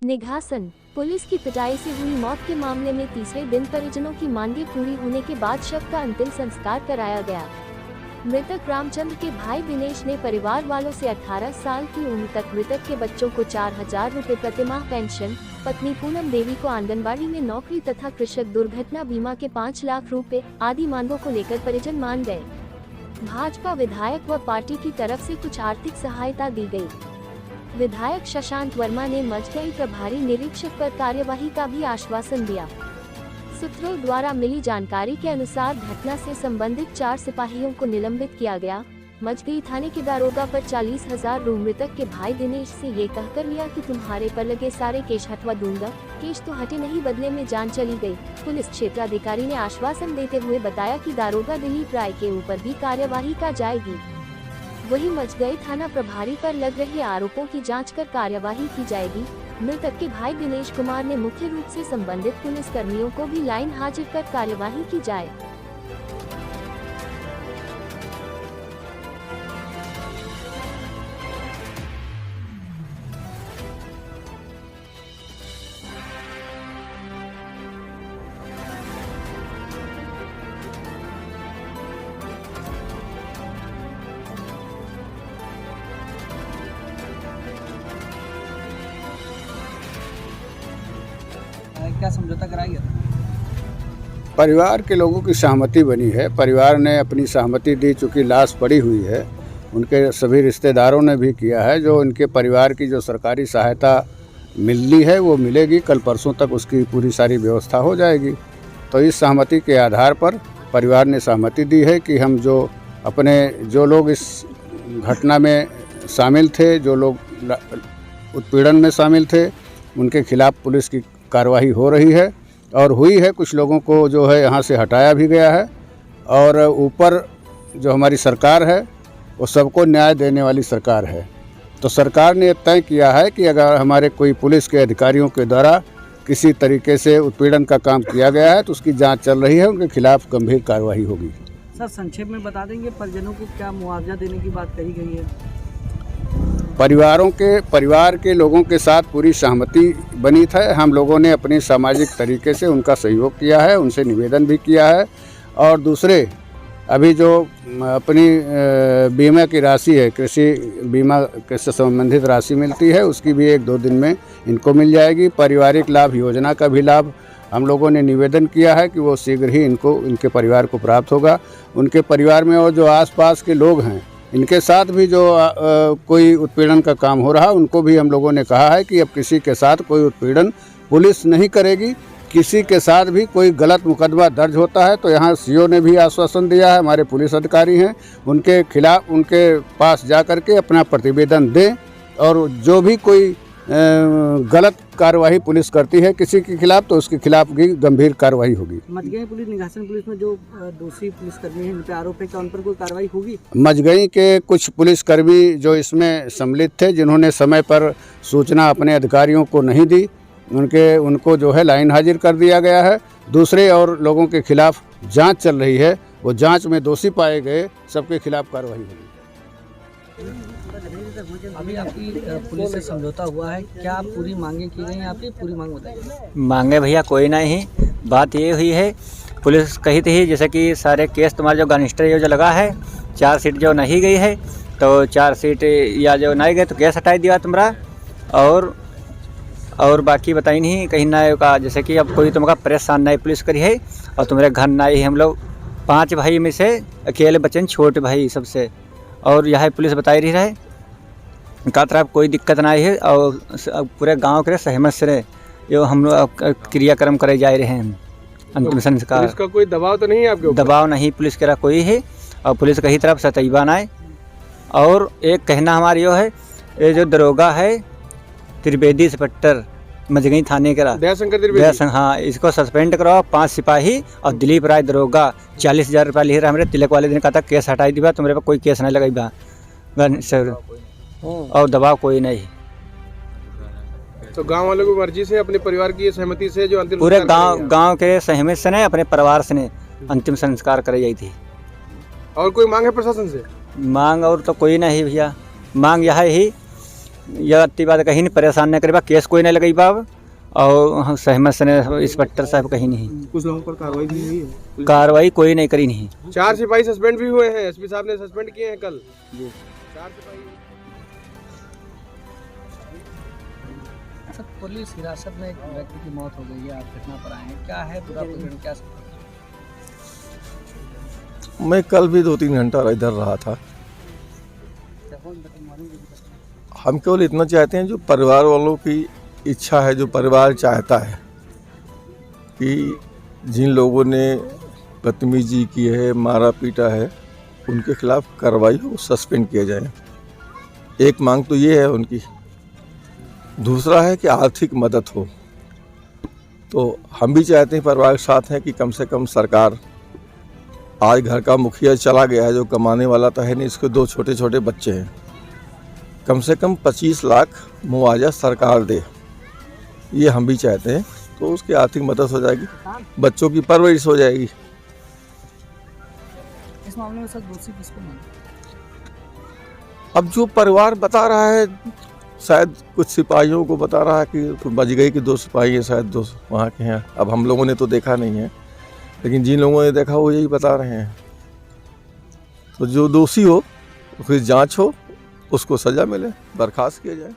Nighasan police की पिटाई से हुई मौत के मामले में तीसरे दिन परिजनों की मांगे पूरी होने के बाद शव का अंतिम संस्कार कराया गया। मृतक रामचंद्र के भाई दिनेश ने परिवार वालों से 18 साल की उम्र तक मृतक के बच्चों को 4000 रुपए प्रतिमाह पेंशन, पत्नी पूनम देवी को आंगनबाड़ी में नौकरी तथा कृषक दुर्घटना बीमा के 5 लाख रुपए आदि मांगों को लेकर परिजन मान गए। भाजपा विधायक व पार्टी की तरफ से कुछ आर्थिक सहायता दी गई। विधायक शशांक वर्मा ने मजगई प्रभारी निरीक्षक पर कार्यवाही का भी आश्वासन दिया। सूत्रों द्वारा मिली जानकारी के अनुसार घटना से संबंधित 4 सिपाहियों को निलंबित किया गया। मजगई थाने के दारोगा पर 40,000 मृतक के भाई दिनेश से ये कहकर लिया कि तुम्हारे पर लगे सारे केस हटवा दूंगा। केस तो हटे नहीं, बदले में जान चली गई। पुलिस क्षेत्राधिकारी ने आश्वासन देते हुए बताया कि दारोगा दिलीप राय के ऊपर भी कार्यवाही का जाएगी। वहीं मजगई थाना प्रभारी पर लग रहे आरोपों की जांच कर कार्यवाही की जाएगी। मृतक के भाई दिनेश कुमार ने मुख्य रूप से संबंधित पुलिस कर्मियों को भी लाइन हाजिर कर कार्यवाही की जाए। क्या समझौता कराया गया? परिवार के लोगों की सहमति बनी है। परिवार ने अपनी सहमति दी, चूँकि लाश पड़ी हुई है। उनके सभी रिश्तेदारों ने भी किया है। जो उनके परिवार की जो सरकारी सहायता मिलनी है वो मिलेगी। कल परसों तक उसकी पूरी सारी व्यवस्था हो जाएगी। तो इस सहमति के आधार पर परिवार ने सहमति दी है कि हम जो लोग इस घटना में शामिल थे, जो लोग उत्पीड़न में शामिल थे, उनके खिलाफ पुलिस की कार्रवाई हो रही है और हुई है। कुछ लोगों को जो है यहाँ से हटाया भी गया है और ऊपर जो हमारी सरकार है वो सबको न्याय देने वाली सरकार है। तो सरकार ने तय किया है कि अगर हमारे कोई पुलिस के अधिकारियों के द्वारा किसी तरीके से उत्पीड़न का काम किया गया है तो उसकी जांच चल रही है, उनके खिलाफ गंभीर कार्रवाई होगी। सर, संक्षेप में बता देंगे परिजनों को क्या मुआवजा देने की बात कही गई है? परिवार के लोगों के साथ पूरी सहमति बनी था। हम लोगों ने अपने सामाजिक तरीके से उनका सहयोग किया है, उनसे निवेदन भी किया है। और दूसरे अभी जो अपनी बीमा की राशि है, कृषि बीमा से संबंधित राशि मिलती है, उसकी भी 1-2 दिन में इनको मिल जाएगी। पारिवारिक लाभ योजना का भी लाभ हम लोगों ने निवेदन किया है कि वो शीघ्र ही इनके परिवार को प्राप्त होगा। उनके परिवार में और जो आसपास के लोग हैं, इनके साथ भी जो कोई उत्पीड़न का काम हो रहा, उनको भी हम लोगों ने कहा है कि अब किसी के साथ कोई उत्पीड़न पुलिस नहीं करेगी। किसी के साथ भी कोई गलत मुकदमा दर्ज होता है तो यहाँ सीओ ने भी आश्वासन दिया है, हमारे पुलिस अधिकारी हैं, उनके खिलाफ उनके पास जा कर के अपना प्रतिवेदन दें और जो भी कोई गलत कार्रवाई पुलिस करती है किसी के खिलाफ तो उसके खिलाफ भी गंभीर कार्रवाई होगी। मजगई पुलिस, निघासन पुलिस में जो दोषी पुलिसकर्मी हैं, उन पर आरोप है कि उन पर कोई कार्रवाई होगी? मजगई के कुछ पुलिसकर्मी जो इसमें सम्मिलित थे, जिन्होंने समय पर सूचना अपने अधिकारियों को नहीं दी, उनको जो है लाइन हाजिर कर दिया गया है। दूसरे और लोगों के खिलाफ जांच चल रही है, वो जांच में दोषी पाए गए सबके खिलाफ कार्रवाई होगी। अभी आपकी पुलिस से समझौता हुआ है, क्या पूरी मांगे की गई हैं? आपकी पूरी मांग बताइए। मांगे भैया कोई नहीं है। बात ये हुई है, पुलिस कही थी जैसे कि सारे केस तुम्हारे जो गैंगस्टर जो लगा है, 4 सीट जो नहीं गई है तो 4 सीट या जो नहीं गए तो केस हटाई दिया तुम्हारा। और बाकी बताई नहीं कहीं ना का, जैसे कि अब कोई तुम्हारा परेशान नहीं पुलिस करी है और तुम्हारे घर नहीं। हम लोग 5 भाई में से अकेले बच्चे छोटे भाई सबसे, और यह पुलिस बताई रही है का तरफ कोई दिक्कत नहीं है और पूरे गांव के सहमत से ये हम लोग क्रियाक्रम करे जा रहे हैं। अंतिम संस्कार पुलिस का कोई दबाव तो नहीं है आपके ऊपर? दबाव नहीं पुलिस का कोई है और पुलिस कहीं तरफ सतैबा नहीं। और एक कहना हमारी यो है, ये जो दरोगा है त्रिवेदी इंस्पेक्टर मजगई थाने का दयाशंकर, हाँ, इसको सस्पेंड कराओ। 5 सिपाही और दिलीप राय दरोगा 40,000 रुपया ले रहा। हमारे तिलक वाले दिन कहा था केस हटाई दिया, तुम्हारे पर कोई केस नहीं लगाई बा और दबाव कोई नहीं। तो गांव वालों की मर्जी से, अपने परिवार की सहमति से जो अंतिम पूरे गांव के सहमति से ने अपने परिवार से ने अंतिम संस्कार कराई गई थी। और कोई मांग है प्रशासन से? मांग और तो कोई नहीं भैया। मांग यह ही यह अति बात कहीं नहीं, परेशान नहीं करे बा, केस कोई नहीं लगई बाब और सहमत से इंस्पेक्टर साहब कहीं नहीं, कुछ लोगों पर कार्रवाई भी हुई है। कार्रवाई कोई नहीं करी नहीं। 4 सिपाही सस्पेंड भी हुए हैं, एसपी साहब ने सस्पेंड किए हैं कल। 4 सिपाही। सर, पुलिस हिरासत में एक व्यक्ति की मौत हो गई है, आप घटना पर आए हैं, क्या है पूरा प्रकरण, क्या मैं कल भी 2-3 घंटा इधर रहा था। हम केवल इतना चाहते हैं, जो परिवार वालों की इच्छा है, जो परिवार चाहता है कि जिन लोगों ने बदतमीजी की है, मारा पीटा है, उनके खिलाफ कार्रवाई हो, सस्पेंड किया जाए। एक मांग तो ये है उनकी। दूसरा है कि आर्थिक मदद हो। तो हम भी चाहते हैं, परिवार के साथ हैं कि कम से कम सरकार, आज घर का मुखिया चला गया है, जो कमाने वाला तो है नहीं, इसके 2 छोटे छोटे बच्चे हैं, कम से कम 25 लाख मुआवजा सरकार दे, ये हम भी चाहते हैं। तो उसकी आर्थिक मदद हो जाएगी, बच्चों की परवरिश हो जाएगी। इस मामले में सर दोषी किसको माने? अब जो परिवार बता रहा है, शायद कुछ सिपाहियों को बता रहा है कि बच गई कि 2 सिपाही हैं, शायद 2 वहाँ के हैं। अब हम लोगों ने तो देखा नहीं है, लेकिन जिन लोगों ने देखा वो यही बता रहे हैं। तो जो दोषी हो, उसकी जांच हो, उसको सज़ा मिले, बर्खास्त किया जाए।